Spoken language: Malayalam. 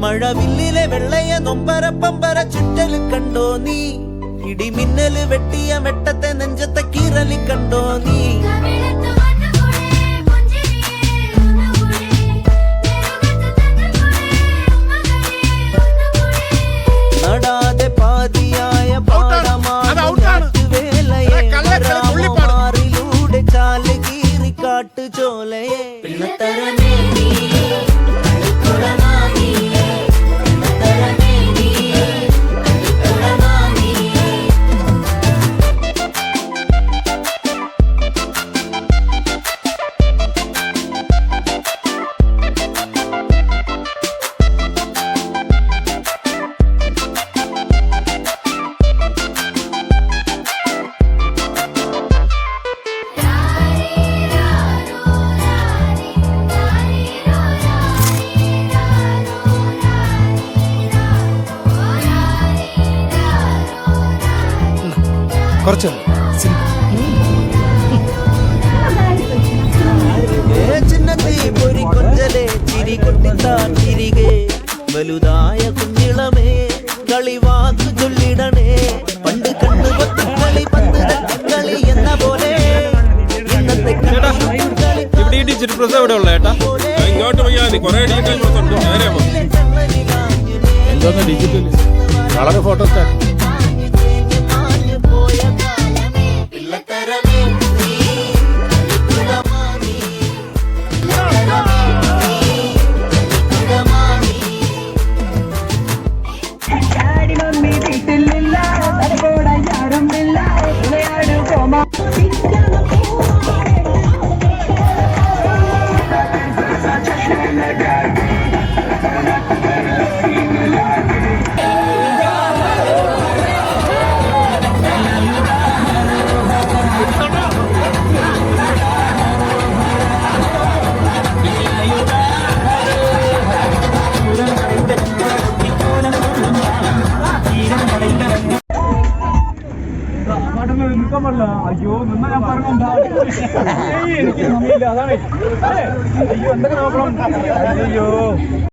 മഴവില്ലിലെ വെള്ളയ നൊമ്പര പമ്പര ചുറ്റല് കണ്ടോ നീ ഇടിമിന്നല് വെട്ടിയ വെട്ടത്തെ നെഞ്ചത്തെ കീറലി കണ്ടോ നീ നടാതെ പാതിയായ പാടമാറിലൂടെ ചാല് കീറി കാട്ടു ചോലയെ കുറച്ച് തിരികെ വലുതായ കുഞ്ഞിളമേ കളിവാക്ക് ചൊല്ലിടണേ പണ്ട് കണ്ടു കളി പന്ത് കളി എന്ന പോലെ ഇന്നത്തെ എന്തോന്ന് ഡിജിറ്റൽ വളരെ ഫോട്ടോസ്റ്റാറ്റ് അയ്യോ നിന്ന ഞാൻ പറഞ്ഞോ എനിക്ക് സമയമില്ല അതാണ് അയ്യോ എന്തൊക്കെ നോക്കണം അയ്യോ